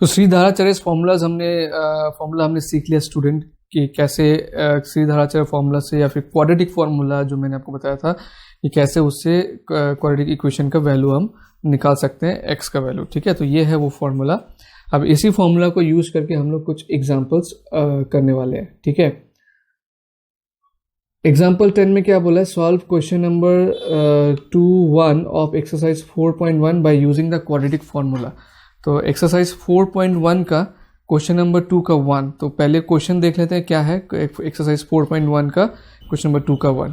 तो श्रीधाराचार्य फॉर्मूला हमने सीख लिया स्टूडेंट कि कैसे श्रीधाराचार्य फॉर्मूला से या फिर क्वाड्रेटिक फॉर्मूला जो मैंने आपको बताया था कि कैसे उससे क्वाड्रेटिक इक्वेशन का वैल्यू हम निकाल सकते हैं एक्स का वैल्यू। ठीक है, तो ये है वो फॉर्मूला। अब इसी फॉर्मूला को यूज करके हम लोग कुछ एग्जांपल्स करने वाले हैं। ठीक है, एग्जाम्पल 10 में क्या बोला है, solve question number 2.1 of exercise 4.1 by using the quadratic formula. तो एक्सरसाइज 4.1 का क्वेश्चन नंबर 2 का 1, तो पहले क्वेश्चन देख लेते हैं क्या है एक्सरसाइज 4.1 का क्वेश्चन नंबर 2 का 1।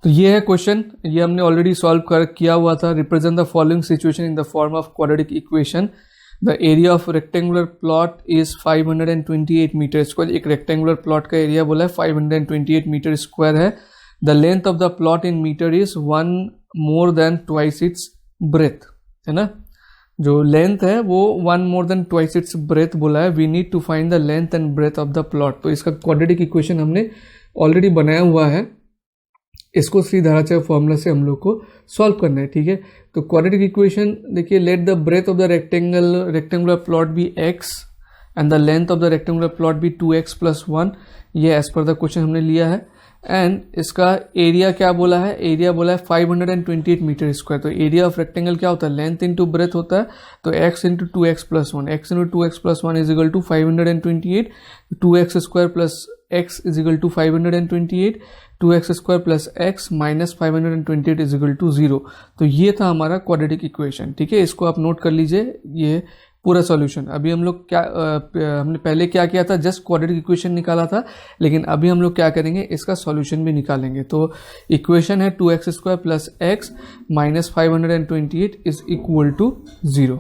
तो ये है क्वेश्चन, ये हमने ऑलरेडी सॉल्व किया हुआ था। Represent the following situation in the form of quadratic equation. The area of rectangular plot is 528 metre square. एक रेक्टेंगुलर प्लॉट का एरिया बोला है 528 मीटर स्क्वायर है। The length of the plot in metre is 1 more than twice its breadth, है ना। जो length है वो 1 more than twice its breadth बोला है। We need to find the length and breadth of the plot. तो इसका क्वाड्रेटिक इक्वेशन हमने ऑलरेडी बनाया हुआ है, इसको श्रीधाराचार्य फॉर्मूला से हम लोग को सॉल्व करना है। ठीक है, तो क्वाड्रेटिक इक्वेशन देखिए, let the breadth of the rectangular plot be x and the length of the rectangular plot be 2x + 1। ये एज पर द क्वेश्चन हमने लिया है। एंड इसका एरिया क्या बोला है, एरिया बोला है 528 मीटर स्क्वायर। तो एरिया ऑफ रेक्टेंगल क्या होता है, लेंथ इंटू ब्रेथ होता है। तो x into 2x + 1, x into 2x + 1 is equal to 528, 2x square plus x is equal to 528, 2x square plus x minus 528 is equal to 0। तो ये था हमारा क्वाड्रेटिक इक्वेशन। ठीक है, इसको आप नोट कर लीजिए, ये पूरा सॉल्यूशन। अभी हम लोग हमने पहले क्या किया था, जस्ट क्वाड्रेटिक इक्वेशन निकाला था, लेकिन अभी हम लोग क्या करेंगे, इसका सॉल्यूशन भी निकालेंगे। तो इक्वेशन है 2x square plus x minus 528 is equal to 0।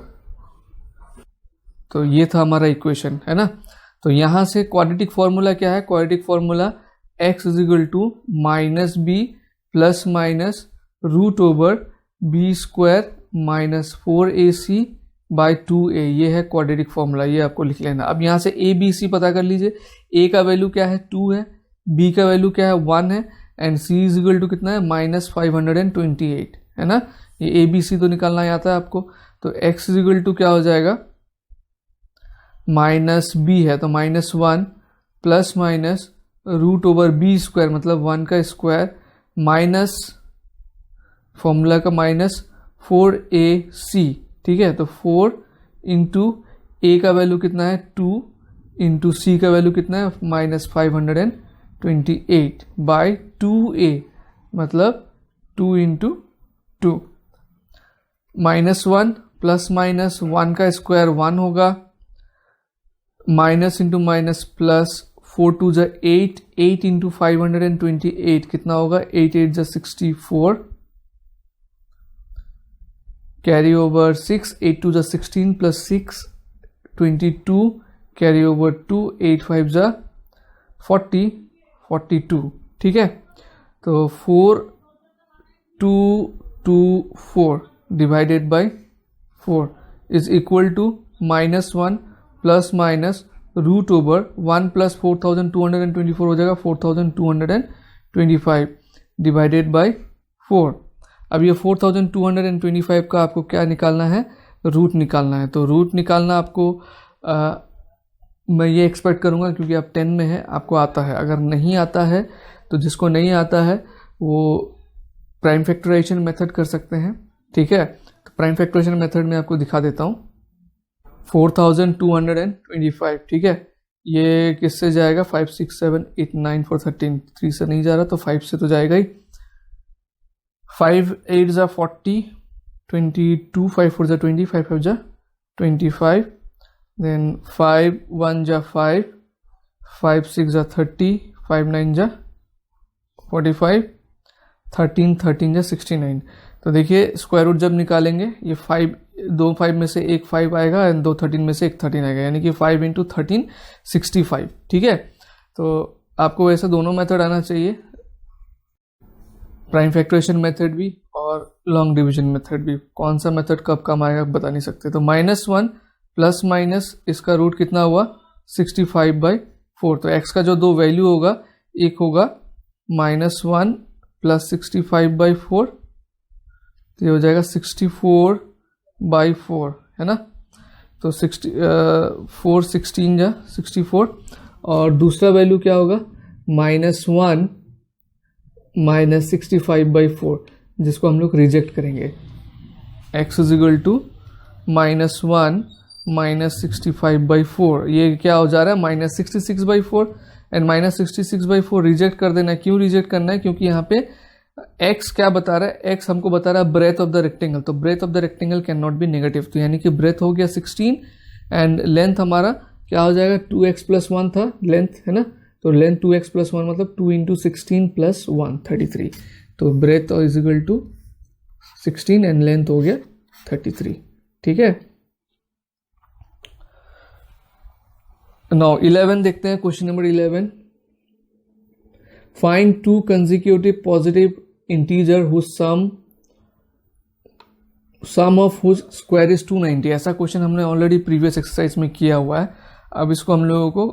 तो ये था हमारा इक्वेशन, है ना। तो यहाँ से क्वाड्रेटिक फॉर्मूला क्या है, quadratic formula x is equal to -b plus minus √b² minus 4ac by 2a। ये है क्वाड्रेटिक फॉर्मूला, ये आपको लिख लेना। अब यहाँ से a b c पता कर लीजिए। a का वैल्यू क्या है, 2 है, b का वैल्यू क्या है, 1 है, and c is equal to कितना है, -528, है ना। ये a b c तो निकालना ही आता है आपको। तो x इज इक्वल टू क्या हो जाएगा, -b है तो -1 प्लस माइनस √b² मतलब 1 का स्क्वायर माइनस फॉर्मूला का माइनस 4ac। ठीक है, तो 4 इंटू a का वैल्यू कितना है, 2 इंटू c का वैल्यू कितना है, -528 बाय 2a मतलब 2 इंटू 2। -1 प्लस माइनस 1 का स्क्वायर 1 होगा, माइनस इंटू माइनस प्लस 4 2 जा 8, 8 इंटू 528 कितना होगा, 8 8 जा 64, कैरी ओवर 6, 8 2 जा 16 प्लस 6 22, कैरी ओवर 2, 8 5 जा 40 42। ठीक है, तो 4 2 2 4 divided by 4 is equal to -1 plus minus √1 plus 4224 हो जाएगा 4225 डिवाइडेड बाय 4। अब ये 4225 का आपको क्या निकालना है, रूट निकालना है। तो रूट निकालना आपको मैं ये एक्सपेक्ट करूँगा क्योंकि आप 10 में है, आपको आता है। अगर नहीं आता है तो जिसको नहीं आता है वो प्राइम फैक्टराइजेशन मेथड कर सकते हैं। ठीक है, तो प्राइम फैक्टराइजेशन मेथड में आपको दिखा देता हूँ। 4225, ठीक है, ये किससे जाएगा, 5 6 7 8 9 4 13, 3 से नहीं जा रहा तो 5 से तो जाएगा ही। 5 8 जा 40, 22 5 4 जा 20, 5 5 जा 25, देन 5 1 जा 5, 5 6 जा 30, 5 9 जा 45, 13 13 जा 69। तो देखिए स्क्वायर रूट जब निकालेंगे ये 2 5 में से एक 5 आएगा एंड 2 13 में से एक 13 आएगा, यानी कि 5 इंटू 13 65। ठीक है, तो आपको वैसे दोनों मेथड आना चाहिए, प्राइम फैक्टराइजेशन मेथड भी और लॉन्ग डिवीजन मेथड भी। कौन सा मेथड कब काम आएगा आप बता नहीं सकते। तो -1 प्लस माइनस इसका रूट कितना हुआ, 65/4। तो x का जो दो वैल्यू होगा, एक होगा -1 प्लस 65/4, तो ये हो जाएगा 64/4, है ना। तो 4 16 जा 64, और दूसरा वैल्यू क्या होगा -1 -65/4, जिसको हम लोग रिजेक्ट करेंगे। x इज इक्वल टू -1 -65/4, ये क्या हो जा रहा है -66/4, एंड -66/4 रिजेक्ट कर देना है। क्यों रिजेक्ट करना है? क्योंकि यहाँ पे x क्या बता रहा है, x हमको बता रहा है ब्रेथ ऑफ द रेक्टेंगल, तो breadth of the rectangle can not be negative, तो यानी कि ब्रेथ हो गया 16 एंड लेंथ हमारा क्या हो जाएगा 2x + 1 था लेंथ, है ना, तो लेंथ 2x + 1 मतलब 2 × 16 + 1 33, तो breadth is equal to 16 and length हो गया 33। ठीक है, नाउ 11 देखते हैं, question number 11। Find 2 consecutive positive integer whose sum of whose square is 290। ऐसा क्वेश्चन हमने ऑलरेडी प्रीवियस एक्सरसाइज में किया हुआ है, अब इसको हम लोगों को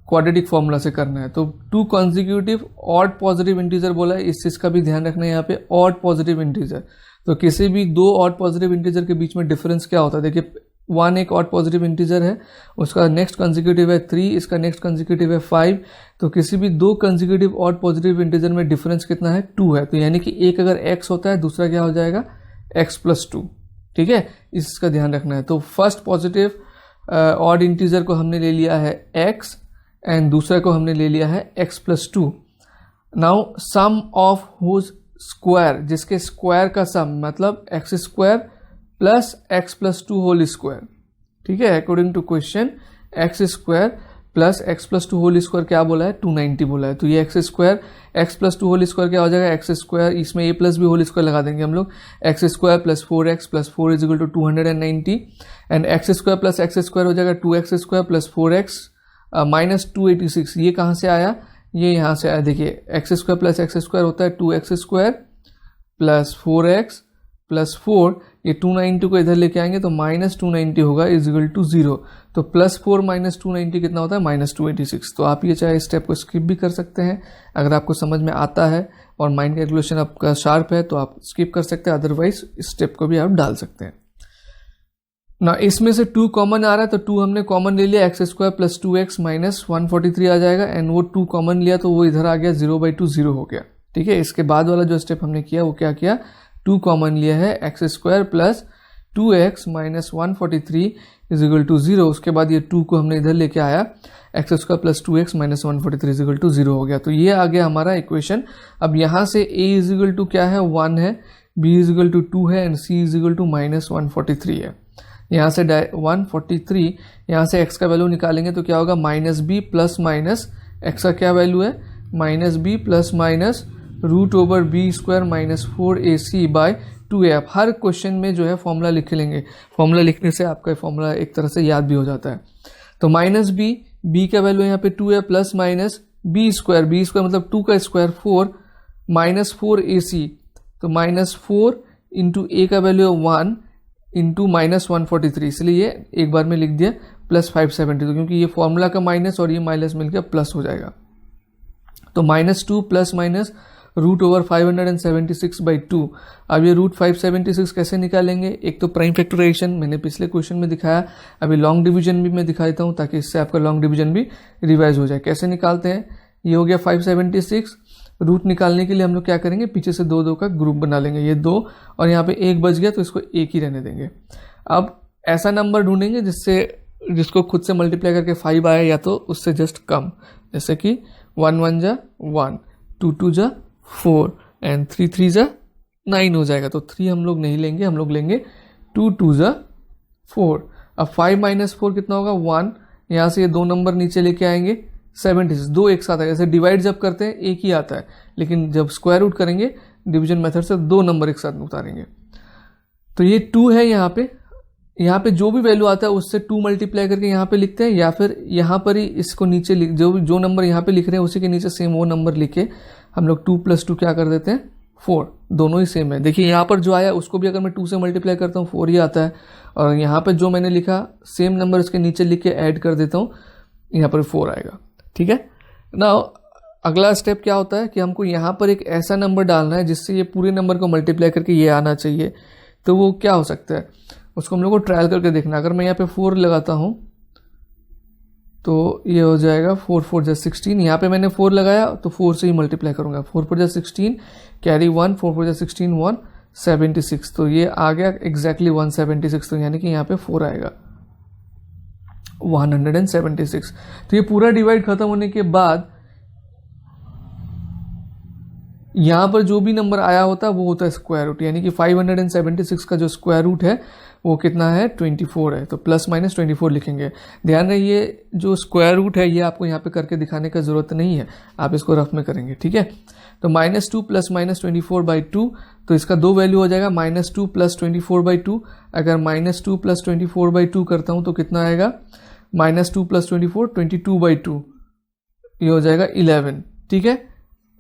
क्वाड्रेटिक फॉर्मूला से करना है। तो 2 consecutive ऑड पॉजिटिव इंटीजर बोला है, इस चीज का भी ध्यान रखना है यहाँ पे, ऑड पॉजिटिव इंटीजर। तो किसी भी दो ऑड पॉजिटिव इंटीजर के बीच में डिफरेंस क्या होता है, देखिए 1 एक ऑड पॉजिटिव इंटीजर है, उसका नेक्स्ट कंसेक्यूटिव है 3, इसका नेक्स्ट कंसेक्यूटिव है 5, तो किसी भी दो कंसेक्यूटिव ऑड पॉजिटिव इंटीजर में डिफरेंस कितना है 2 है, तो यानी कि एक अगर x होता है दूसरा क्या हो जाएगा x + 2। ठीक है, इसका ध्यान रखना है। तो फर्स्ट पॉजिटिव ऑड इंटीजर को हमने ले लिया है x एंड दूसरे को हमने ले लिया है x + 2। Now sum of whose square, जिसके स्क्वायर का सम मतलब x² + x + 2 होल स्क्वायर। ठीक है, according to question x² + x + 2 whole square क्या बोला है 290 बोला है, तो ये x² x + 2 होल स्क्वायर क्या हो जाएगा x², इसमें a + b होल स्क्वायर लगा देंगे हम लोग, x² + 4x + 4 is equal to 290 and x² + x² हो जाएगा 2x² + 4x -286। ये कहाँ से आया, ये यहाँ से आया, देखिए x² + x² होता है 2x² + 4x + 4, ये 290 को इधर लेके आएंगे तो -290 होगा इज इक्वल टू 0, तो +4 - 290 कितना होता है -286। तो आप ये चाहे स्टेप को स्किप भी कर सकते हैं, अगर आपको समझ में आता है और माइंड कैलकुलेशन आपका शार्प है तो आप स्किप कर सकते हैं, अदरवाइज स्टेप को भी आप डाल सकते हैं ना। इसमें से 2 कॉमन आ रहा है तो 2 हमने कॉमन ले लिया, x² + 2x -143 आ जाएगा, एंड वो 2 कॉमन लिया तो वो इधर आ गया 0/2 0 हो गया। ठीक है, इसके बाद वाला जो स्टेप हमने किया वो क्या किया, 2 कॉमन लिया है, x² + 2x -143 is equal to 0, उसके बाद ये 2 को हमने इधर लेके आया, x² + 2x -143 is equal to 0 हो गया। तो ये आ गया हमारा इक्वेशन। अब यहाँ से a इज इक्वल टू क्या है 1 है, b इज इक्वल टू 2 है and c is equal to -143 है। यहाँ से 143, यहाँ से x का वैल्यू निकालेंगे तो क्या होगा -b ± x का क्या वैल्यू है -b ± √/b² - 4ac/2a। आप हर क्वेश्चन में जो है फॉर्मूला लिख लेंगे, फॉर्मूला लिखने से आपका फॉर्मूला एक तरह से याद भी हो जाता है। तो -b का वैल्यू यहाँ पे 2 है, प्लस माइनस b² मतलब 2 का स्क्वायर 4 -4ac, तो -4 इंटू a का वैल्यू है 1 इंटू -143, इसलिए एक बार में लिख दिया +570, तो क्योंकि ये फॉर्मूला का माइनस और ये माइनस मिलकर प्लस हो जाएगा। तो -2 ± √576/2। अब ये √576 कैसे निकालेंगे, एक तो प्राइम फैक्टराइजेशन मैंने पिछले क्वेश्चन में दिखाया, अभी लॉन्ग डिवीजन भी मैं दिखाता हूँ ताकि इससे आपका लॉन्ग डिवीजन भी रिवाइज हो जाए। कैसे निकालते हैं, ये हो गया 576, रूट निकालने के लिए हम लोग क्या करेंगे, पीछे से 2 का ग्रुप बना लेंगे, ये 2 और यहाँ पे 1 बच गया तो इसको 1 ही रहने देंगे। अब ऐसा नंबर ढूंढेंगे जिसको खुद से मल्टीप्लाई करके 5 आया या तो उससे जस्ट कम, जैसे कि 1 1 जा 1, 2 2 जा 4 एंड 3 3 जा 9 हो जाएगा। तो 3 हम लोग नहीं लेंगे, हम लोग लेंगे 2 2 जा 4। अब 5 - 4 कितना होगा 1, यहाँ से ये 2 नंबर नीचे लेके आएंगे 76, 2 एक साथ आएगा। जैसे डिवाइड जब करते हैं एक ही आता है, लेकिन जब स्क्वायर रूट करेंगे डिवीजन मेथड से 2 नंबर एक साथ उतारेंगे। तो ये 2 है, यहाँ पे जो भी वैल्यू आता है उससे 2 मल्टीप्लाई करके यहाँ पे लिखते हैं, या फिर यहाँ पर ही इसको नीचे लिख, जो नंबर यहाँ पे लिख रहे हैं उसी के नीचे सेम वो नंबर लिख के हम लोग 2 + 2 क्या कर देते हैं 4, दोनों ही सेम है। देखिए यहाँ पर जो आया उसको भी अगर मैं 2 से मल्टीप्लाई करता हूँ 4 ही आता है, और यहाँ पे जो मैंने लिखा सेम नंबर इसके नीचे लिख के ऐड कर देता हूँ, यहाँ पर 4 आएगा। ठीक है ना। अगला स्टेप क्या होता है कि हमको यहाँ पर एक ऐसा नंबर डालना है जिससे ये पूरे नंबर को मल्टीप्लाई करके ये आना चाहिए। तो वो क्या हो सकता है, उसको हम लोग को ट्रायल करके देखना। अगर मैं यहाँ पे 4 लगाता हूँ तो ये हो जाएगा 4 4 जा 16, यहाँ पे मैंने 4 लगाया तो 4 से ही मल्टीप्लाई करूँगा, 4 4 जा 16, कैरी 1, 4 4 जा 16 176, तो ये आ गया एग्जैक्टली 176, तो यानी कि यहाँ पे 4 आएगा 176। तो ये पूरा डिवाइड खत्म होने के बाद यहाँ पर जो भी नंबर आया होता है वो होता है स्क्वायर रूट, यानी कि 576 का जो स्क्वायर रूट है वो कितना है 24 है, तो प्लस माइनस 24 लिखेंगे। ध्यान रहे ये जो स्क्वायर रूट है ये आपको यहाँ पे करके दिखाने का जरूरत नहीं है, आप इसको रफ में करेंगे, ठीक है। तो -2 प्लस माइनस 24/2, तो इसका 2 वैल्यू हो जाएगा -2 प्लस 24/2। अगर -2 प्लस 24/2 करता हूँ तो कितना आएगा, -2 प्लस 24 22/2, ये हो जाएगा 11, ठीक है।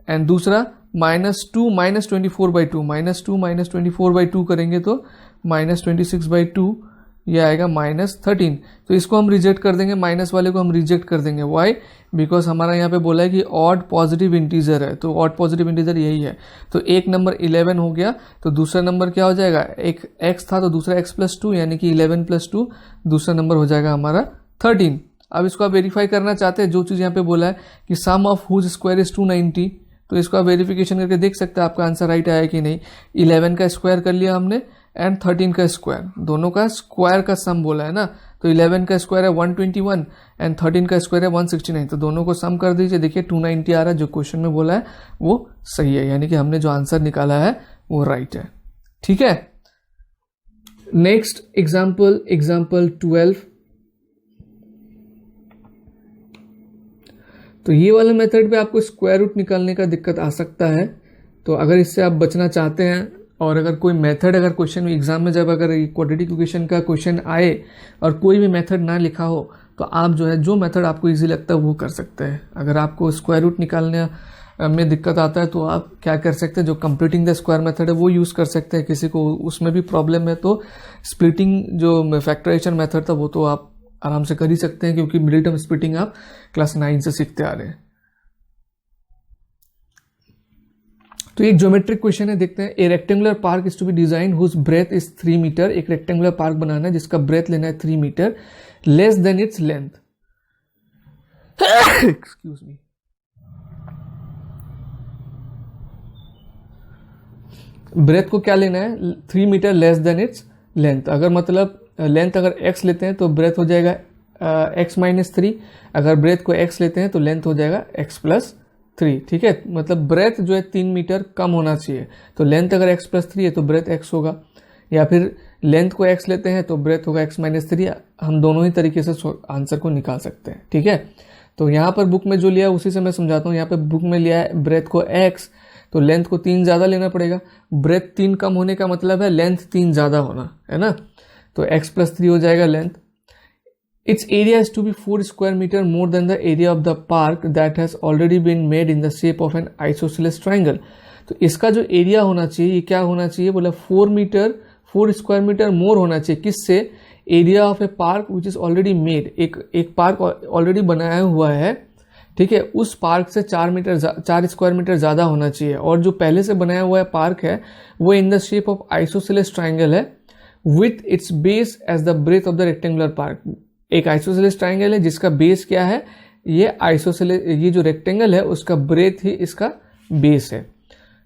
एंड दूसरा -2 माइनस 24/2, -2 माइनस 24/2 करेंगे तो -26/2, ये आएगा -13। तो इसको हम रिजेक्ट कर देंगे, माइनस वाले को हम रिजेक्ट कर देंगे। वाई? बिकॉज हमारा यहाँ पे बोला है कि ऑड पॉजिटिव इंटीजर है, तो ऑड पॉजिटिव इंटीजर यही है। तो एक नंबर 11 हो गया, तो दूसरा नंबर क्या हो जाएगा, एक x था तो दूसरा x + 2, यानी कि 11 + 2, दूसरा नंबर हो जाएगा हमारा 13। अब इसको आप वेरीफाई करना चाहते हैं, जो चीज़ यहाँ पे बोला है कि सम ऑफ हुज स्क्वायर इज 290, तो इसको आप वेरिफिकेशन करके देख सकते हैं आपका आंसर राइट आया कि नहीं। 11 का स्क्वायर कर लिया हमने एंड 13 का स्क्वायर, दोनों का स्क्वायर का सम बोला है ना, तो 11 का स्क्वायर है 121 एंड 13 का स्क्वायर है 169, तो दोनों को सम कर दीजिए, देखिए 290 आ रहा है, जो क्वेश्चन में बोला है वो सही है, यानी कि हमने जो आंसर निकाला है वो राइट है, ठीक है। Next example 12। तो ये वाला मेथड पे आपको स्क्वायर रूट निकालने का दिक्कत आ सकता है, तो अगर इससे आप बचना चाहते हैं और अगर कोई मेथड, अगर क्वेश्चन एग्जाम में जब अगर क्वाड्रेटिक इक्वेशन का क्वेश्चन आए और कोई भी मेथड ना लिखा हो तो आप जो है जो मेथड आपको इजी लगता है वो कर सकते हैं। अगर आपको स्क्वायर रूट निकालने में दिक्कत आता है तो आप क्या कर सकते हैं, जो कंप्लीटिंग द स्क्वायर मेथड है वो यूज़ कर सकते हैं। किसी को उसमें भी प्रॉब्लम है तो स्प्लिटिंग जो फैक्टराइजेशन मेथड था वो तो आप आराम से कर ही सकते हैं, क्योंकि मिडिल टर्म स्प्लिटिंग आप क्लास 9 से सीखते आ रहे हैं। तो एक ज्योमेट्रिक क्वेश्चन है, देखते हैं। A rectangular park is to be design whose breadth is 3 metre. एक रेक्टेंगुलर पार्क बनाना है जिसका ब्रेथ लेना है 3 metre, less than its length. Excuse me. Breadth को क्या लेना है, 3 metre less than its length. अगर मतलब लेंथ अगर x लेते हैं तो ब्रेथ हो जाएगा x - 3, अगर ब्रेथ को x लेते हैं तो लेंथ हो जाएगा x + 3, ठीक है। मतलब ब्रेथ जो है 3 मीटर कम होना चाहिए, तो लेंथ अगर x + 3 है तो ब्रेथ x होगा, या फिर लेंथ को x लेते हैं तो ब्रेथ होगा x - 3। हम दोनों ही तरीके से आंसर को निकाल सकते हैं, ठीक है। तो यहाँ पर बुक में जो लिया है उसी से मैं समझाता हूँ। यहाँ पर बुक में लिया है ब्रेथ को x, तो लेंथ को 3 ज़्यादा लेना पड़ेगा। ब्रेथ 3 कम होने का मतलब है लेंथ 3 ज़्यादा होना, है ना। तो x + 3 हो जाएगा length. Its area is to be 4 square metre more than the area of the park that has already been made in the shape of an isosceles triangle. तो इसका जो एरिया होना चाहिए ये क्या होना चाहिए, बोला 4 स्क्वायर मीटर मोर होना चाहिए। किससे, area of A park which is already made. एक पार्क ऑलरेडी बनाया हुआ है, ठीक है, उस पार्क से 4 स्क्वायर मीटर ज़्यादा होना चाहिए। और जो पहले से बनाया हुआ है पार्क है वो in the shape of isosceles triangle है, with its base as the breadth of the rectangular park. एक आइसोसेलेस ट्राइंगल है जिसका बेस क्या है, ये आइसोसेलेस, ये जो रेक्टेंगल है उसका ब्रेथ ही इसका बेस है।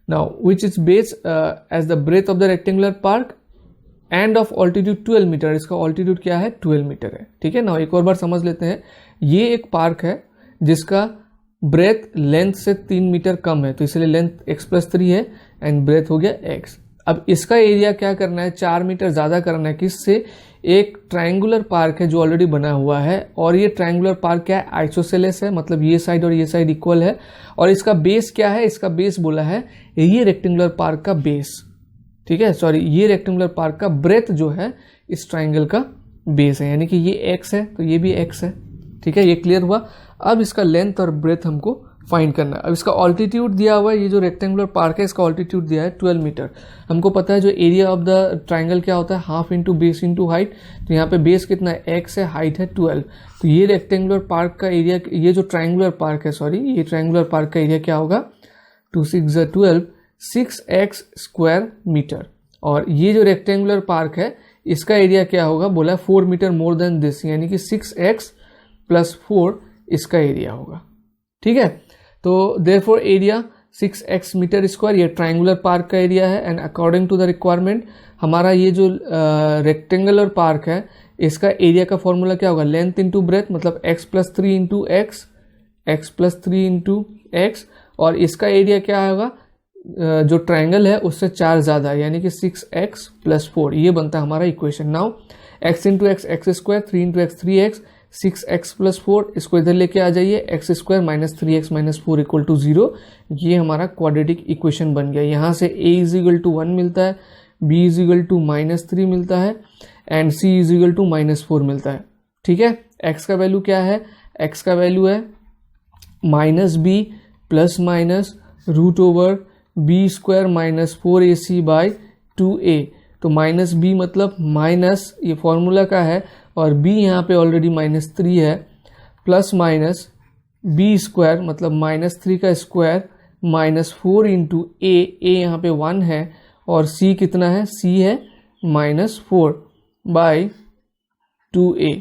Now which is base as the breadth of the rectangular park and of altitude 12 metre. इसका ऑल्टीट्यूड क्या है, 12 मीटर है, ठीक है ना। एक और बार समझ लेते हैं। ये एक पार्क है जिसका ब्रेथ लेंथ से 3 मीटर कम है, तो इसलिए लेंथ x + 3 है एंड ब्रेथ हो गया x। अब इसका एरिया क्या करना है, 4 मीटर ज़्यादा करना है। किससे, एक ट्रायंगुलर पार्क है जो ऑलरेडी बना हुआ है, और ये ट्रायंगुलर पार्क क्या है, आइसोसेलेस है, मतलब ये साइड और ये साइड इक्वल है। और इसका बेस क्या है, इसका बेस बोला है ये रेक्टेंगुलर पार्क का बेस, ठीक है, सॉरी, ये रेक्टेंगुलर पार्क का ब्रेथ जो है इस ट्राइंगल का बेस है, यानी कि ये x है तो ये भी x है, ठीक है। ये क्लियर हुआ। अब इसका लेंथ और ब्रेथ हमको फाइंड करना है। अब इसका ऑल्टीट्यूड दिया हुआ है, ये जो रेक्टेंगुलर पार्क है इसका ऑल्टीट्यूड दिया है 12 मीटर। हमको पता है जो एरिया ऑफ द ट्राइंगल क्या होता है, half into base into height. तो यहाँ पे बेस कितना है, x है, हाइट है 12। तो ये रेक्टेंगुलर पार्क का एरिया, ये जो ट्राइंगुलर पार्क है, सॉरी, ये ट्राइंगुलर पार्क का एरिया क्या होगा, 2 6 12, 6x स्क्वायर मीटर। और ये जो रेक्टेंगुलर पार्क है इसका एरिया क्या होगा, बोला 4 मीटर मोर देन दिस, यानी कि 6x + 4 इसका एरिया होगा। ठीक है, तो therefore area 6x metre square, ये ट्रायंगुलर पार्क का एरिया है। And according to the requirement हमारा ये जो रेक्टेंगुलर पार्क है इसका एरिया का फॉर्मूला क्या होगा, लेंथ इंटू ब्रेथ, मतलब x + 3 into x, x + 3 into x, और इसका एरिया क्या होगा, जो ट्रायंगल है उससे 4 ज़्यादा, यानी कि 6x + 4, ये बनता है हमारा equation. Now x into x x², 3 into x 3x, 6x + 4, इसको इधर लेके आ जाइए, x² - 3x - 4 = 0, ये हमारा क्वाड्रेटिक इक्वेशन बन गया। यहाँ से a = 1 मिलता है, b = -3 मिलता है, एंड c = -4 मिलता है। ठीक है, x का वैल्यू क्या है, x का वैल्यू है -b ± √b² - 4ac/2a। तो -b मतलब माइनस, ये फॉर्मूला का है, और b यहाँ पे ऑलरेडी -3 है, प्लस माइनस b² मतलब -3 का स्क्वायर -4 इंटू a यहाँ पे 1 है, और c कितना है, c है -4/2a।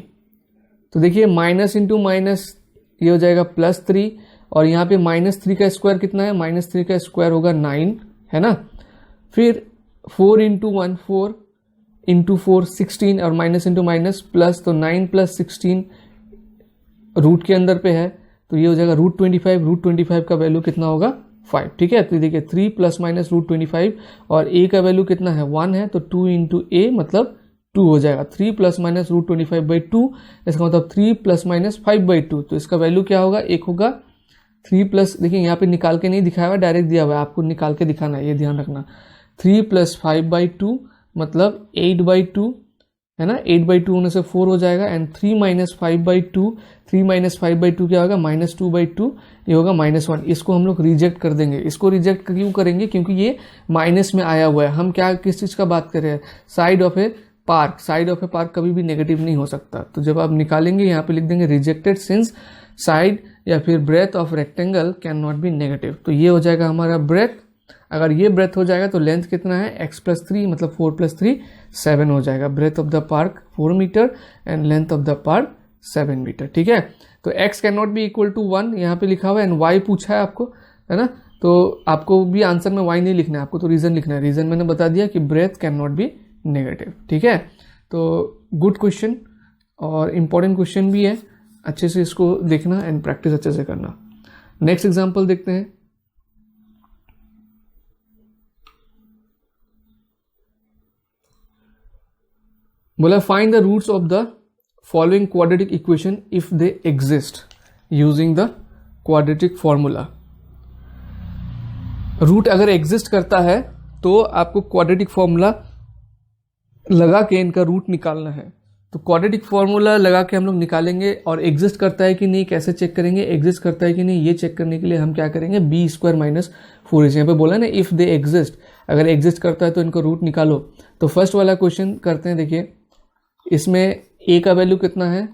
तो देखिए माइनस इंटू माइनस ये हो जाएगा +3, और यहाँ पे -3 का स्क्वायर कितना है, -3 का स्क्वायर होगा 9, है ना। फिर 4 इंटू 1 4 इंटू 4 16, और माइनस इंटू माइनस प्लस, तो 9 + 16 रूट के अंदर पे है, तो ये हो जाएगा √25। √25 का वैल्यू कितना होगा, 5। ठीक है, तो देखिए 3 ± √25, और a का वैल्यू कितना है, 1 है, तो 2 इंटू a मतलब 2 हो जाएगा। 3 ± √25/2, इसका मतलब 3 ± 5/2, तो इसका वैल्यू क्या होगा, 1 होगा। 3 प्लस, देखिए यहाँ पे निकाल के नहीं दिखाया हुआ, डायरेक्ट दिया हुआ है, आपको निकाल के दिखाना है, ये ध्यान रखना। 3 + 5/2 मतलब 8/2, है ना, 8/2 होने से 4 हो जाएगा, एंड 3 - 5/2, 3 - 5/2 क्या होगा, -2/2, ये होगा -1। इसको हम लोग रिजेक्ट कर देंगे। इसको रिजेक्ट क्यों करेंगे, क्योंकि ये माइनस में आया हुआ है। हम क्या, किस चीज़ का बात कर रहे हैं, side of A park. Side of A park कभी भी नेगेटिव नहीं हो सकता। तो जब आप निकालेंगे यहाँ पे लिख देंगे रिजेक्टेड सिंस साइड या फिर breadth of rectangle can not be negative. तो ये हो जाएगा हमारा ब्रेथ। अगर ये ब्रेथ हो जाएगा तो लेंथ कितना है, x + 3 मतलब 4 + 3 7 हो जाएगा। Breadth of the park 4 metre and length of the park 7 metre. ठीक है, तो x can not be equal to 1 यहाँ पे लिखा हुआ है, एंड y पूछा है आपको, है ना। तो आपको भी आंसर में y नहीं लिखना है, आपको तो रीजन लिखना है। रीजन मैंने बता दिया कि breadth can not be negative. ठीक है, तो गुड क्वेश्चन और इम्पोर्टेंट क्वेश्चन भी है, अच्छे से इसको देखना एंड प्रैक्टिस अच्छे से करना। नेक्स्ट एग्जांपल देखते हैं। बोला find the roots of the following quadratic equation if they exist using the quadratic formula. Root अगर एग्जिस्ट करता है तो आपको क्वाड्रेटिक फॉर्मूला लगा के इनका रूट निकालना है। तो क्वाड्रेटिक फॉर्मूला लगा के हम लोग निकालेंगे, और एग्जिस्ट करता है कि नहीं कैसे चेक करेंगे, एग्जिस्ट करता है कि नहीं ये चेक करने के लिए हम क्या करेंगे, b² - 4ac। यहाँ पे बोला ना इफ दे एग्जिस्ट, अगर एग्जिस्ट करता है तो इनका रूट निकालो। तो फर्स्ट वाला क्वेश्चन करते हैं। देखिए इसमें a का वैल्यू कितना है,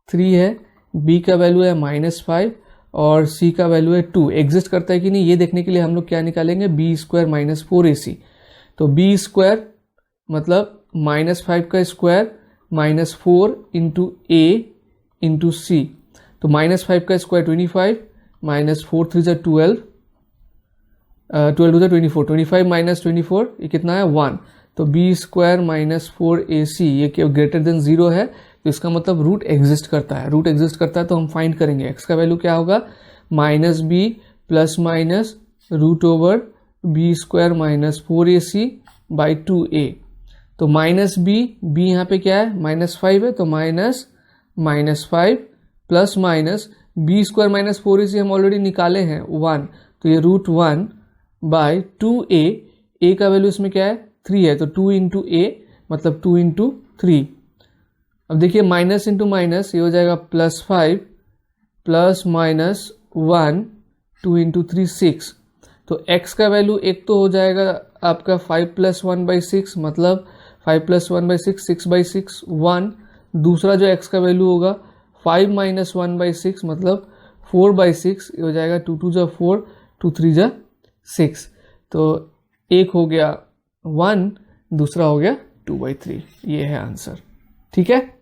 3 है, b का वैल्यू है -5 और c का वैल्यू है 2। एग्जिस्ट करता है कि नहीं ये देखने के लिए हम लोग क्या निकालेंगे, b² - 4ac। तो b² मतलब -5 का square -4 into a into c। तो -5 का स्क्वायर 25, -4 3 = 12, 12 2 24, 25 - 24 ये कितना है 1। तो b² - 4ac ये ग्रेटर देन 0 है, तो इसका मतलब रूट एग्जिस्ट करता है। रूट एग्जिस्ट करता है तो हम फाइंड करेंगे x का वैल्यू क्या होगा, -b ± √b² - 4ac/2a। तो -b यहाँ पे क्या है, -5 है, तो -5 प्लस माइनस b² - 4ac हम ऑलरेडी निकाले हैं 1, तो ये √1/2a। a का वैल्यू इसमें क्या है 3 है, तो 2 इंटू a मतलब 2 इंटू 3। अब देखिए माइनस इंटू माइनस ये हो जाएगा +5 प्लस माइनस 1, 2 इंटू 3 6। तो x का वैल्यू एक तो हो जाएगा आपका 5 + 1/6 मतलब 5 + 1/6 6/6 1। दूसरा जो x का वैल्यू होगा 5 - 1/6 मतलब 4/6, ये हो जाएगा 2 2 = 4, 2 3 = 6। तो एक हो गया 1, दूसरा हो गया 2/3, ये है आंसर। ठीक है,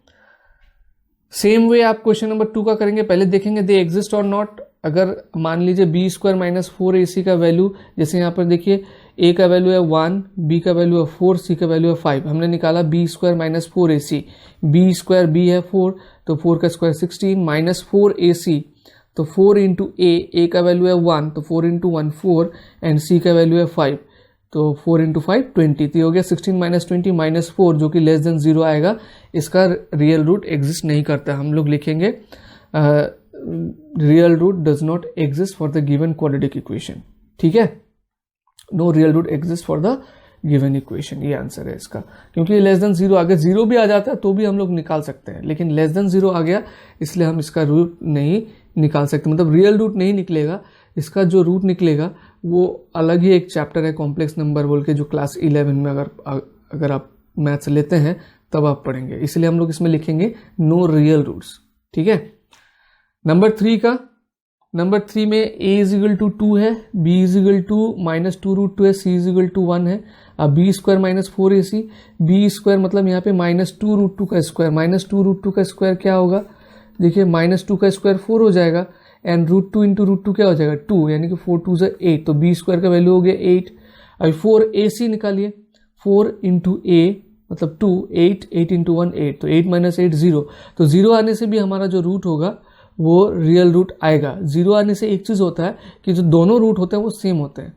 सेम वे आप क्वेश्चन नंबर 2 का करेंगे। पहले देखेंगे दे एग्जिस्ट और नॉट। अगर मान लीजिए बी स्क्वायर माइनस 4ac का वैल्यू, जैसे यहाँ पर देखिए a का वैल्यू है 1, b का वैल्यू है 4, c का वैल्यू है 5। हमने निकाला B square minus 4ac, B square b है 4, तो 4 का स्क्वायर 16 माइनस 4ac, तो 4 इंटू a का वैल्यू है 1, तो 4 इंटू 1 4, एंड c का वैल्यू है 5, तो 4 इंटू 5 20, तो ये हो गया 16 माइनस 20 माइनस 4, जो कि लेस देन 0 आएगा। इसका रियल रूट एग्जिस्ट नहीं करता। हम लोग लिखेंगे real root does not exist for the given quadratic equation. ठीक है, no real root exist for the given equation, ये आंसर है इसका। क्योंकि लेस देन 0 अगर 0 भी आ जाता है तो भी हम लोग निकाल सकते हैं, लेकिन लेस देन 0 आ गया इसलिए हम इसका रूट नहीं निकाल सकते, मतलब रियल रूट नहीं निकलेगा। इसका जो रूट निकलेगा वो अलग ही एक चैप्टर है, कॉम्प्लेक्स नंबर बोल के, जो क्लास 11 में अगर आप मैथ्स लेते हैं तब आप पढ़ेंगे। इसलिए हम लोग इसमें लिखेंगे नो रियल रूट्स। ठीक है, नंबर 3 का, नंबर 3 में a इजिकल टू 2 है, b इजिकल टू माइनस 2√2 है, c इजिकल टू 1 है। अब B square minus 4ac, B square मतलब यहाँ पे माइनस 2√2 का स्क्वायर, माइनस 2√2 का स्क्वायर क्या होगा, देखिए माइनस 2 का स्क्वायर 4 हो जाएगा, एंड √2 इंटू √2 क्या हो जाएगा 2, यानी कि 4 2 = 8, तो बी स्क्वायर का वैल्यू हो गया 8। अभी 4ac निकालिए, 4 इंटू a मतलब 2, 8 इंटू 1 8, तो 8 माइनस 8 0, तो 0 आने से भी हमारा जो रूट होगा वो रियल रूट आएगा। 0 आने से एक चीज़ होता है कि जो दोनों रूट होते हैं वो सेम होते हैं।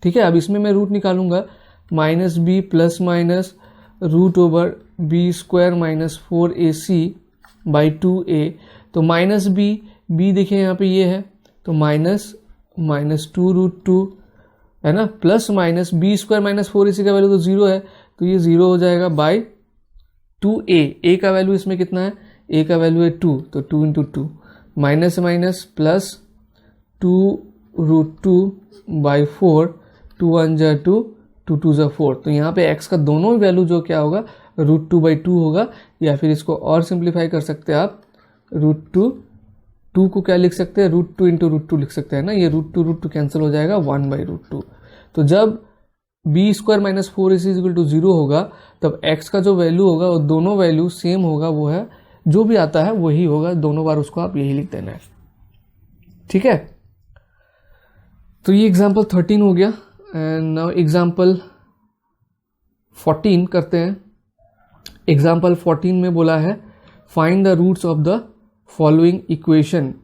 ठीक है, अब इसमें मैं रूट निकालूंगा minus B plus minus root over B square minus 4ac by 2a, तो माइनस बी देखिए यहाँ पे ये है, तो माइनस 2√2 है ना, plus minus B square minus 4ac का वैल्यू तो 0 है, तो ये 0 हो जाएगा बाई 2a का वैल्यू इसमें कितना है, a का वैल्यू है 2, तो 2 into 2, minus minus plus 2√2 by 4, 2 1 = 2, 2 2 = 4, तो यहाँ पे x का दोनों वैल्यू जो क्या होगा √2/2 होगा, या फिर इसको और सिंप्लीफाई कर सकते हैं आप, √2 को क्या लिख सकते हैं, √2 इंटू √2 लिख सकते हैं ना, ये √2 कैंसिल हो जाएगा 1/√2। तो जब B square minus 4ac equal to 0 होगा तब x का जो वैल्यू होगा वो दोनों वैल्यू सेम होगा, वो है जो भी आता है वही होगा, दोनों बार उसको आप यही लिख देना है। ठीक है, तो ये एग्जाम्पल 13 हो गया, एंड नाउ एग्जाम्पल 14 करते हैं। एग्जाम्पल 14 में बोला है find the roots of the following equation.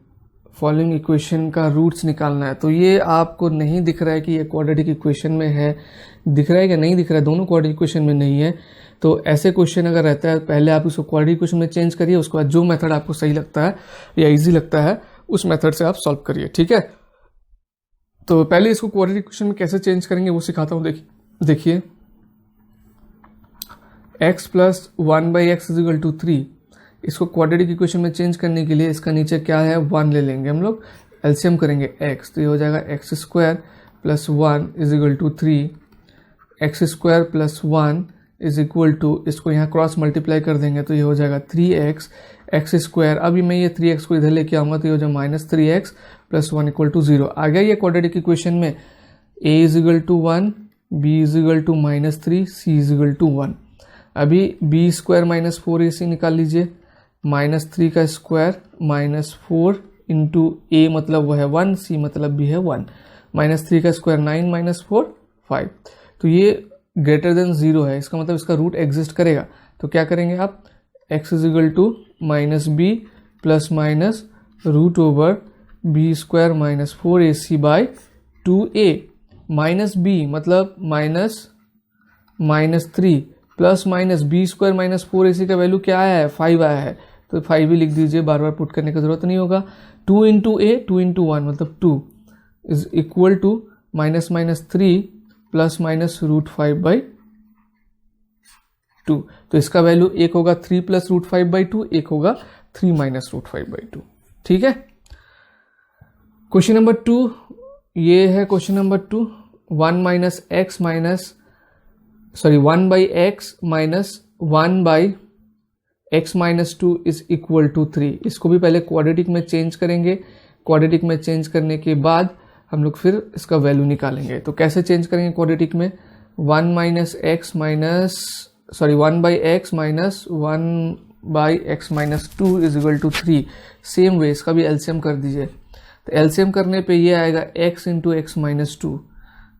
Following equation का रूट्स निकालना है। तो ये आपको नहीं दिख रहा है कि ये क्वाड्रेटिक इक्वेशन में है, दिख रहा है कि नहीं दिख रहा है, दोनों क्वाड्रेटिक इक्वेशन में नहीं है। तो ऐसे क्वेश्चन अगर रहता है, पहले आप इसको क्वाड्रेटिक इक्वेशन में चेंज करिए, उसके बाद जो मेथड आपको सही लगता है या इजी लगता है उस मेथड से आप सॉल्व करिए। ठीक है, तो पहले इसको क्वाड्रेटिक इक्वेशन में कैसे चेंज करेंगे वो सिखाता हूँ। देखिए x plus 1/x equal to 3, इसको क्वाड्रेटिक इक्वेशन में चेंज करने के लिए इसका नीचे क्या है 1 ले लेंगे हम लोग, एलसीएम करेंगे x, तो ये हो जाएगा x square plus 1 is equal to 3, x square plus 1 is equal to, इसको यहाँ क्रॉस मल्टीप्लाई कर देंगे तो ये हो जाएगा 3x x स्क्वायर। अभी मैं ये 3x को इधर लेके आऊँगा तो ये हो जाएगा minus 3x plus 1 equal to 0। आ गया ये क्वाड्रेटिक इक्वेशन में, a is equal to 1, b is equal to minus 3, c is equal to 1। अभी b स्क्वायर माइनस 4ac निकाल लीजिए, माइनस 3 का स्क्वायर माइनस 4 इंटू a मतलब वो है 1, c मतलब भी है 1, माइनस 3 का स्क्वायर 9 माइनस 4 5। तो ये ग्रेटर देन 0 है, इसका मतलब इसका रूट एग्जिस्ट करेगा। तो क्या करेंगे आप, x is equal to minus B plus minus root over B square minus 4ac by 2a, minus B मतलब minus 3 plus minus B square minus 4ac का वैल्यू क्या आया है 5 आया है, तो 5 ही लिख दीजिए, बार बार पुट करने की जरूरत नहीं होगा। 2 इंटू a 2 इंटू 1 मतलब 2 is equal to minus 3 plus minus √5/2, तो इसका वैल्यू एक होगा 3 प्लस √5/2, एक होगा 3 माइनस √5/2। ठीक है, क्वेश्चन नंबर 2 ये है। Question number 2 1 minus X minus 1/x minus 1/x minus 2 is equal to 3। इसको भी पहले क्वाड्रेटिक में चेंज करेंगे, क्वाड्रेटिक में चेंज करने के बाद हम लोग फिर इसका वैल्यू निकालेंगे। तो कैसे चेंज करेंगे क्वाड्रेटिक में, 1 minus X minus sorry 1/x minus 1/x-2 is equal to 3। Same way इसका भी एलसीएम कर दीजिए। तो एलसीएम करने पे ये आएगा x into x minus two,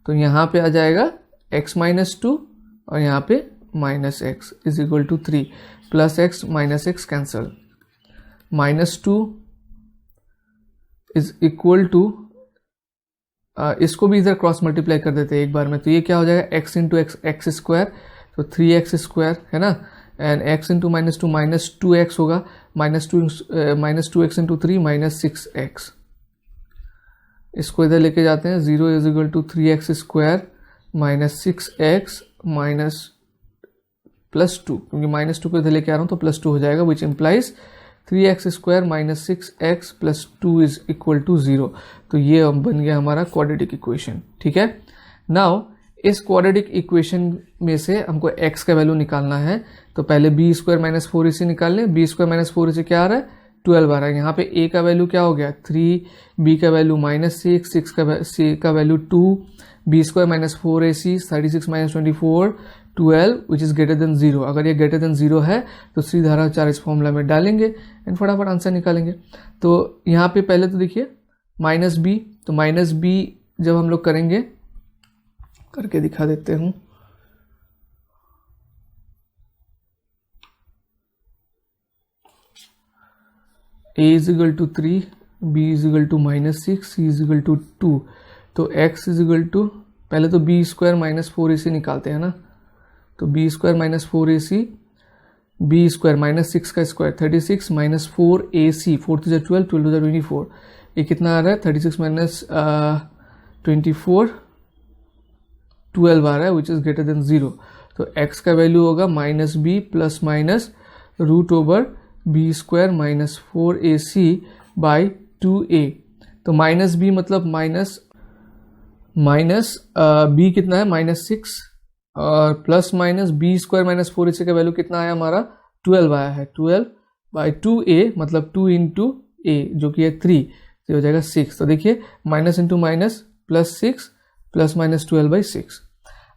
तो यहाँ पे आ जाएगा x माइनस टू और यहाँ पे minus X is equal to 3 plus X minus X cancel, -2 is equal to, इसको भी इधर क्रॉस मल्टीप्लाई कर देते हैं एक बार में, तो ये क्या हो जाएगा x इंटू एक्स स्क्वायर, तो 3x स्क्वायर है ना, एंड x इंटू -2 -2x होगा, -2x इंटू 3 -6x। इसको इधर लेके जाते हैं, 0 is equal to 3x square -6x minus +2, क्योंकि -2 को इधर लेके आ रहा हूँ तो +2 हो जाएगा, which implies 3x square -6x + 2 is equal to 0। तो ये बन गया हमारा क्वाड्रेटिक इक्वेशन। ठीक है, नाउ इस क्वाड्रेटिक इक्वेशन में से हमको x का वैल्यू निकालना है, तो पहले b स्क्वायर माइनस 4ac निकाल लें। b स्क्वायर माइनस 4ac क्या आ रहा है, 12 आ रहा है। यहाँ पे a का वैल्यू क्या हो गया 3, b का वैल्यू -6, c का value 2, b square minus 4ac 36 minus 24 12 which is greater than 0। अगर ये ग्रेटर देन 0 है तो श्रीधाराचार्य इस फॉर्मूला में डालेंगे एंड फटाफट आंसर निकालेंगे। तो यहाँ पे पहले तो देखिए -b, तो -b जब हम लोग करेंगे, करके दिखा देते हूँ, a is equal to 3, b is equal to -6, c is equal to 2, तो x इज इक्वल टू, पहले तो b स्क्वायर माइनस 4ac निकालते हैं ना, तो b square minus 4ac, b square -6 का square 36 minus 4ac, 4 to 12, 12 to 24, ये कितना आ रहा है 36 माइनस 24 12 आ रहा है, विच इज ग्रेटर देन 0। तो x का वैल्यू होगा -b plus minus √b square minus 4ac by 2a। तो -b मतलब माइनस b कितना है -6 और plus minus b square minus 4ac का वैल्यू कितना आया हमारा 12 आया है, 12 बाई 2a मतलब 2 इंटू a जो कि है 3, तो हो जाएगा 6। तो देखिए minus into minus +6 plus minus 12/6।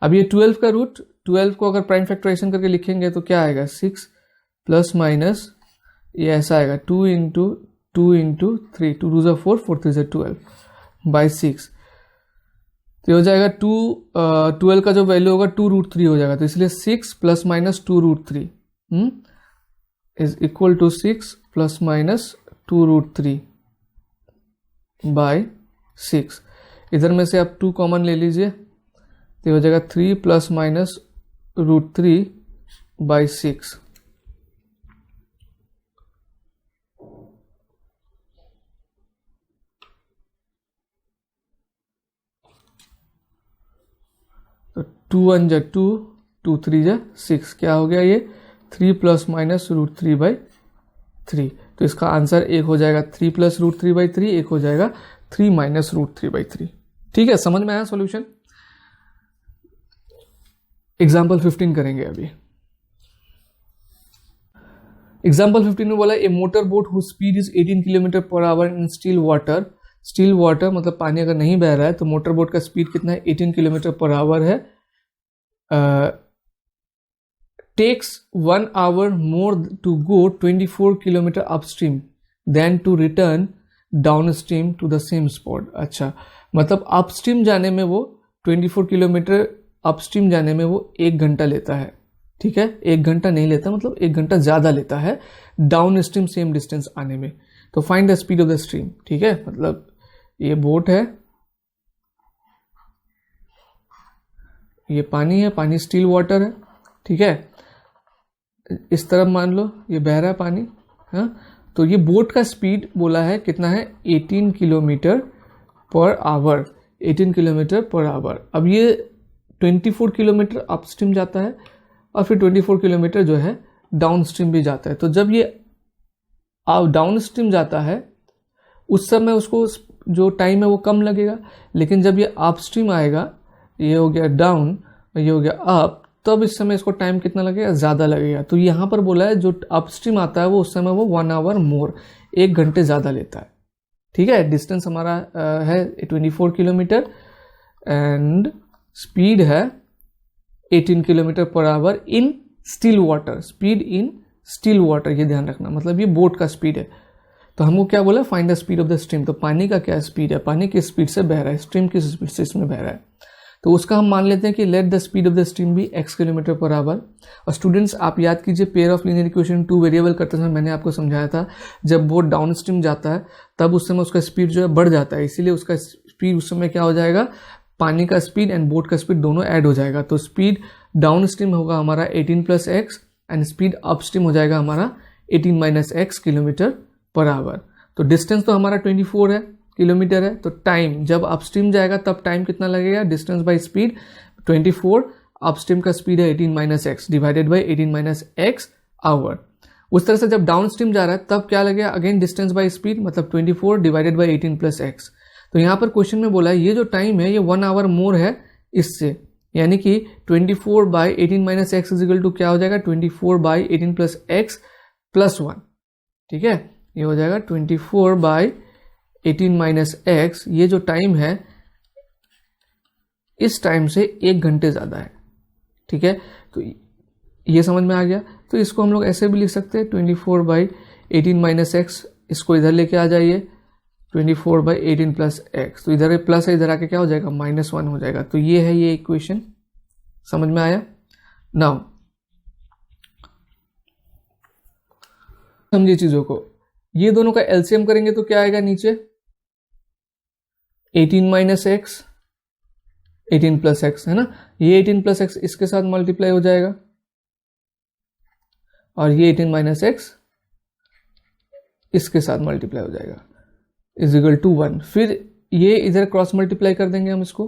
अब ये 12 का रूट, 12 को अगर प्राइम फैक्टराइजेशन करके लिखेंगे तो क्या आएगा 6 प्लस माइनस ये ऐसा आएगा 2 इंटू 3, 2 2 ज़ा 4, 4 3 ज़ा 12/6। तो हो जाएगा 12 का जो वैल्यू होगा 2√3 हो जाएगा, तो इसलिए 6 plus minus 2√3 is equal to 6 plus minus 2√3/6। इधर में से आप 2 कॉमन ले लीजिए, तो हो जाएगा 3 प्लस माइनस √3/6। तो 2 1 जा 2, 2 3 जा 6, क्या हो गया ये 3 प्लस माइनस √3/3। तो इसका आंसर एक हो जाएगा 3 प्लस √3/3, एक हो जाएगा 3 माइनस √3/3। ठीक है, समझ में आया सॉल्यूशन। एग्जाम्पल 15 करेंगे अभी। एग्जाम्पल 15 में बोला a motor boat whose speed is 18 km/h in still water. Still water मतलब पानी अगर नहीं बह रहा है तो मोटर बोट का स्पीड कितना है 18 km/h है। Takes 1 hour more to go 24 km upstream than to return downstream to the same spot. अच्छा, मतलब अपस्ट्रीम जाने में वो 24 किलोमीटर अपस्ट्रीम जाने में वो 1 घंटा लेता है। ठीक है, 1 घंटा नहीं लेता, मतलब 1 घंटा ज़्यादा लेता है डाउन स्ट्रीम सेम डिस्टेंस आने में। तो find the speed of the stream. ठीक है, मतलब ये बोट है, ये पानी है, पानी स्टिल वाटर है। ठीक है, इस तरफ मान लो ये बह रहा है पानी, हाँ, तो ये बोट का स्पीड बोला है कितना है 18 km/h, 18 km/h। अब ये 24 किलोमीटर अपस्ट्रीम जाता है और फिर 24 किलोमीटर जो है डाउन स्ट्रीम भी जाता है। तो जब ये डाउन स्ट्रीम जाता है उस समय उसको जो टाइम है वो कम लगेगा, लेकिन जब ये अपस्ट्रीम आएगा, ये हो गया डाउन और ये हो गया अप, तब इस समय इसको टाइम कितना लगेगा, ज़्यादा लगेगा। तो यहाँ पर बोला है जो अपस्ट्रीम आता है वो उस समय वो 1 hour मोर, 1 घंटे ज़्यादा लेता है। ठीक है, डिस्टेंस हमारा है 24 किलोमीटर एंड स्पीड है 18 km/h in still water, speed in still water, ये ध्यान रखना, मतलब ये बोट का स्पीड है। तो हमको क्या बोला, find the speed of the stream. तो पानी का क्या स्पीड है, पानी किस स्पीड से बह रहा है, स्ट्रीम किस स्पीड से इसमें बह रहा है। तो उसका हम मान लेते हैं कि let the speed of the stream be x kilometre per hour. और स्टूडेंट्स आप याद कीजिए pair of linear equation 2 variable करते समय मैंने आपको समझाया था, जब बोट डाउन स्ट्रीम जाता है तब उस समय उसका स्पीड जो है बढ़ जाता है, इसीलिए उसका स्पीड उस समय क्या हो जाएगा, पानी का स्पीड एंड बोट का स्पीड दोनों ऐड हो जाएगा। तो स्पीड डाउन स्ट्रीम होगा हमारा 18 + x and speed up stream हो जाएगा हमारा 18 - x किलोमीटर पर आवर। तो डिस्टेंस तो हमारा 24 है, किलोमीटर है। तो टाइम जब अपस्ट्रीम जाएगा तब टाइम कितना लगेगा, डिस्टेंस बाय स्पीड 24, अपस्ट्रीम का स्पीड है 18 - x divided by 18 - x hour. उस तरह से जब डाउन स्ट्रीम जा रहा है तब क्या लगेगा, अगेन डिस्टेंस बाय स्पीड मतलब 24 डिवाइडेड बाय 18 + x। तो यहाँ पर क्वेश्चन में बोला है ये जो टाइम है ये 1 आवर मोर है इससे, यानी कि 24 बाय 18 - x इजिकल टू क्या हो जाएगा, 24 बाय 18 + x + 1। ठीक है, ये हो जाएगा 24 बाय 18 - x। ये जो टाइम है इस टाइम से 1 घंटे ज़्यादा है। ठीक है, तो ये समझ में आ गया। तो इसको हम लोग ऐसे भी लिख सकते हैं 24 बाय 18 - x, इसको इधर लेके आ जाइए 24 बाय 18 + x। तो इधर प्लस है, इधर आके क्या हो जाएगा, -1 हो जाएगा। तो ये है ये इक्वेशन, समझ में आया। नाउ समझिए चीजों को, ये दोनों का एलसीएम करेंगे तो क्या आएगा नीचे, 18 - x 18 + x है ना, ये 18 + x इसके साथ मल्टीप्लाई हो जाएगा और ये 18 - x इसके साथ मल्टीप्लाई हो जाएगा इजिकल टू 1। फिर ये इधर क्रॉस मल्टीप्लाई कर देंगे हम इसको,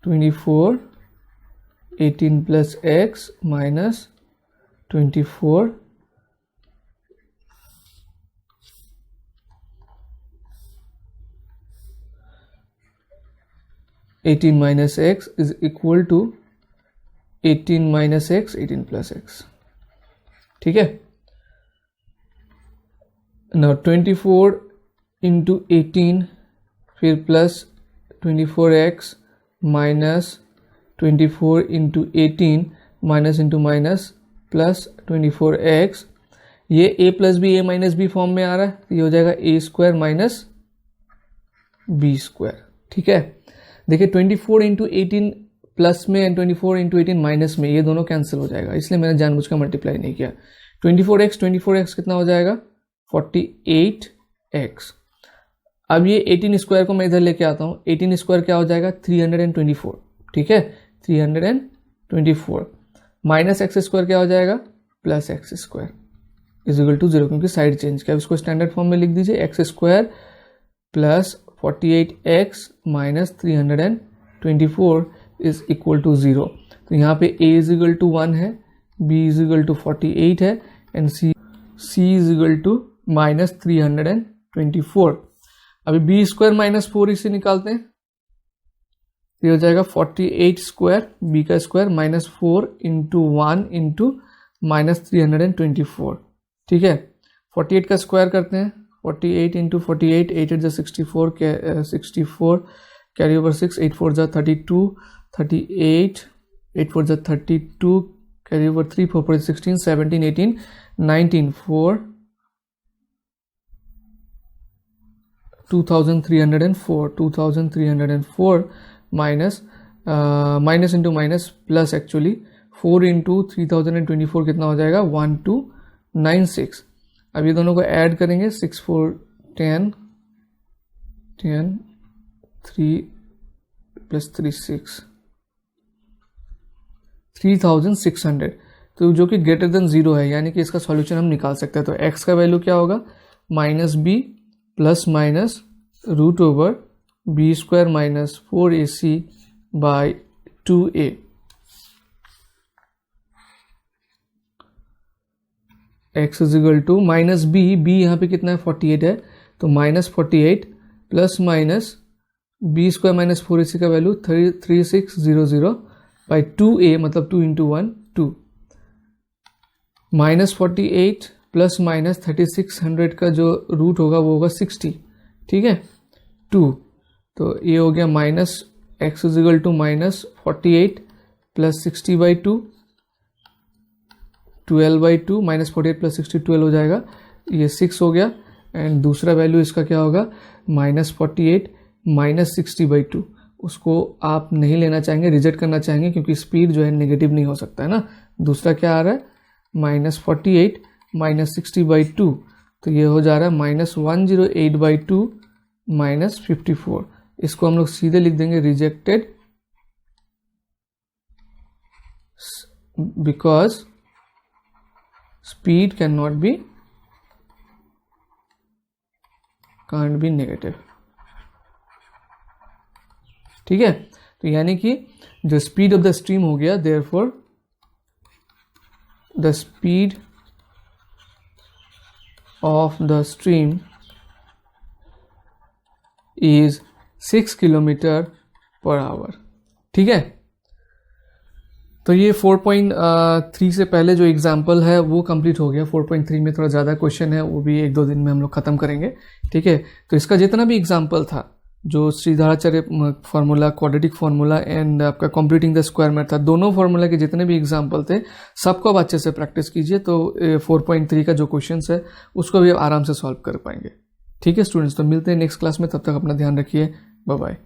24 18 + x minus 24 18 - x is equal to 18 - x 18 + x। ठीक है, नाउ 24 × 18 फिर plus 24x minus 24 × 18 minus into minus plus 24x, ये a + b a - b form में आ रहा है, ये हो जाएगा a² माइनस b²। ठीक है, देखिए 24 × 18 प्लस में एंड 24 × 18 माइनस में, ये दोनों कैंसिल हो जाएगा, इसलिए मैंने जानबूझकर मल्टीप्लाई नहीं किया। 24x कितना हो जाएगा, 48x। अब ये 18² को मैं इधर लेके आता हूँ, 18² क्या हो जाएगा, 324। ठीक है, 324 माइनस x² क्या हो जाएगा, प्लस x² इजिकल टू 0, क्योंकि साइड चेंज किया। अब इसको स्टैंडर्ड फॉर्म में लिख दीजिए, x² plus 48x minus 324 is equal to 0। तो यहाँ पे a इजिकल टू 1 है, b इजिकल टू 48 है and c is equal to minus 324। अभी b² माइनस 4 इसे निकालते हैं, ये हो जाएगा 48² b का स्क्वायर माइनस 4 × 1 × माइनस 324। ठीक है, 48 का स्क्वायर करते हैं, 48 × 48 8 × 64 64 carry over 6 8 4 = 32 38 8 4 = 32 carry over 3 4 4 16 17 18 19 4 2304 minus into minus plus actually 4 × 3024 कितना हो जाएगा, 1296। अब ये दोनों को ऐड करेंगे, 6 4 10 10 3 + 3 6 3600, तो जो कि ग्रेटर देन 0 है, यानी कि इसका सॉल्यूशन हम निकाल सकते हैं। तो x का वैल्यू क्या होगा, -b plus minus √/b² minus 4ac by 2a। x is equal to minus b यहाँ पे कितना है, 48 है, तो -48 plus minus b² minus 4ac का वैल्यू 3600 बाई 2a, मतलब 2 × 1 2, -48 प्लस माइनस 3600 का जो रूट होगा वो होगा 60। ठीक है, 2, तो ये हो गया minus x is equal to -48 plus 60/2, 12/2 minus 48 plus 60 12 हो जाएगा, ये 6 हो गया। एंड दूसरा वैल्यू इसका क्या होगा, -48 माइनस 60/2। उसको आप नहीं लेना चाहेंगे, रिजेक्ट करना चाहेंगे, क्योंकि स्पीड जो है नेगेटिव नहीं हो सकता है ना। दूसरा क्या आ रहा है, -48 माइनस 60/2, तो ये हो जा रहा है -108/2 माइनस 54। इसको हम लोग सीधे लिख देंगे rejected because speed can not B can't be negative. ठीक है, तो यानी कि जो स्पीड ऑफ द स्ट्रीम हो गया, therefore the speed of the stream is 6 kilometre per our. ठीक है, तो ये 4.3 से पहले जो एग्जाम्पल है वो कंप्लीट हो गया। 4.3 में थोड़ा ज़्यादा क्वेश्चन है, वो भी 1-2 दिन में हम लोग ख़त्म करेंगे। ठीक है, तो इसका जितना भी एग्जाम्पल था, जो Shridharacharya formula, quadratic formula and आपका कंप्लीटिंग द स्क्वायर मेथड, दोनों फार्मूला के जितने भी एग्जाम्पल थे सबको आप अच्छे से प्रैक्टिस कीजिए, तो 4.3 का जो क्वेश्चन है उसको भी आप आराम से सॉल्व कर पाएंगे। ठीक है स्टूडेंट्स, तो मिलते हैं नेक्स्ट क्लास में, तब तक अपना ध्यान रखिए, बाय बाय।